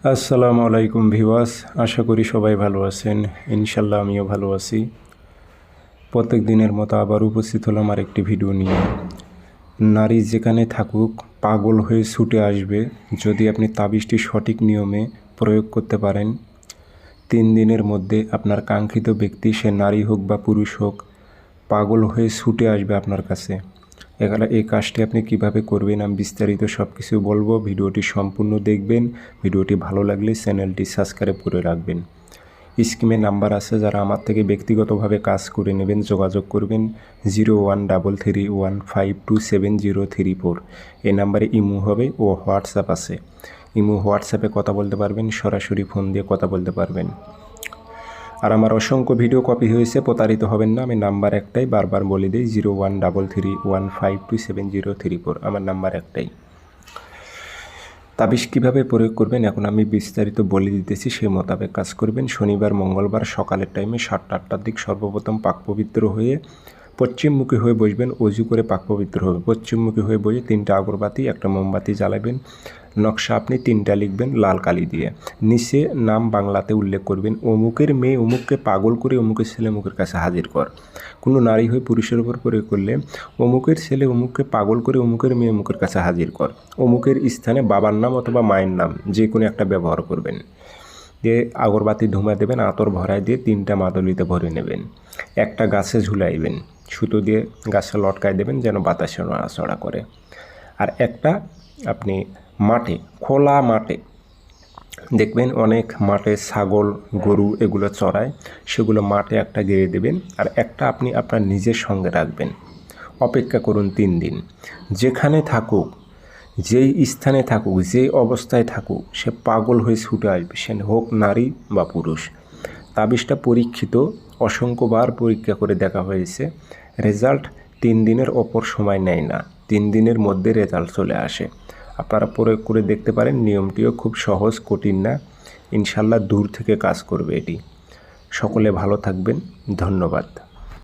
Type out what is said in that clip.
আসসালামু আলাইকুম ভিউয়ার্স, আশা করি সবাই ভালো আছেন। ইনশাল্লাহ আমিও ভালো আছি। প্রত্যেক দিনের মতো আবার উপস্থিত হলাম আরেকটি ভিডিও নিয়ে। নারী যেখানে থাকুক পাগল হয়ে ছুটে আসবে যদি আপনি তাবিজটি সঠিক নিয়মে প্রয়োগ করতে পারেন। 3 দিনের মধ্যে আপনার কাঙ্ক্ষিত ব্যক্তি, সে নারী হোক বা পুরুষ হোক, পাগল হয়ে ছুটে আসবে আপনার কাছে। এখানে এই কাজটি আপনি কিভাবে করবেন আমি বিস্তারিত সব কিছু বলবো। ভিডিওটি সম্পূর্ণ দেখবেন। ভিডিওটি ভালো লাগলে চ্যানেলটি সাবস্ক্রাইব করে রাখবেন। স্ক্রিনে নাম্বার আছে, যারা আমার থেকে ব্যক্তিগতভাবে কাজ করে নেবেন যোগাযোগ করবেন 013315270034। এই নাম্বারে ইমো হবে ও হোয়াটসঅ্যাপ আছে। ইমো হোয়াটসঅ্যাপে কথা বলতে পারবেন, সরাসরি ফোন দিয়ে কথা বলতে পারবেন। আর আমার অসংখ্য ভিডিও কপি হয়েছে, প্রতারিত হবেন না। আমি নাম্বার একটাই বারবার বলে দিই, 013315270034। আমার নাম্বার একটাই। তাবিজ কীভাবে প্রয়োগ করবেন এখন আমি বিস্তারিত বলে দিতেছি, সেই মোতাবেক কাজ করবেন। শনিবার মঙ্গলবার সকালের টাইমে 7টা-8টার দিক সর্বপ্রথম পাক পবিত্র হয়ে পশ্চিমমুখী হয়ে বসবেন। অজু করে পাক পবিত্র হবে। পশ্চিমমুখী হয়ে বসে 3টা আগরবাতি, একটা মোমবাতি জ্বালাবেন। নকশা আপনি 3টা লিখবেন লাল কালি দিয়ে। নিচে নাম বাংলাতে উল্লেখ করবেন, অমুকের মেয়ে অমুককে পাগল করে অমুকের ছেলে অমুকের কাছে হাজির কর। কোনো নারী হয়ে পুরুষের উপর প্রয়োগ করলে অমুকের ছেলে অমুককে পাগল করে অমুকের মেয়ে অমুকের কাছে হাজির কর। অমুকের স্থানে বাবার নাম অথবা মায়ের নাম যে কোনো একটা ব্যবহার করবেন। দিয়ে আগরবাতি ধুমা দেবেন, আতর ভরায় দিয়ে 3টা মাদুলিতে ভরে নেবেন। একটা গাছে ঝুলাইবেন, সুতো দিয়ে গাছে লটকায় দেবেন যেন বাতাসে নড়াচড়া করে। আর একটা আপনি মাঠে, খোলা মাঠে দেখবেন অনেক মাঠে ছাগল গরু এগুলো চড়ায়, সেগুলো মাঠে একটা গেড়ে দেবেন। আর একটা আপনি আপনার নিজের সঙ্গে রাখবেন। অপেক্ষা করুন 3 দিন। যেখানে থাকুক, যেই স্থানে থাকুক, যে অবস্থায় থাকুক, সে পাগল হয়ে ছুটে আসবে, সে হোক নারী বা পুরুষ। তাবিজটা পরীক্ষিত, অসংখ্যবার পরীক্ষা করে দেখা হয়েছে। রেজাল্ট 3 দিনের ওপর সময় নেয় না, 3 দিনের মধ্যে রেজাল্ট চলে আসে। আপনারা প্রয়োগ করে দেখতে পারেন। নিয়মটিও খুব সহজ, কঠিন না। ইনশাল্লাহ দূর থেকে কাজ করবে এটি। সকলে ভালো থাকবেন। ধন্যবাদ।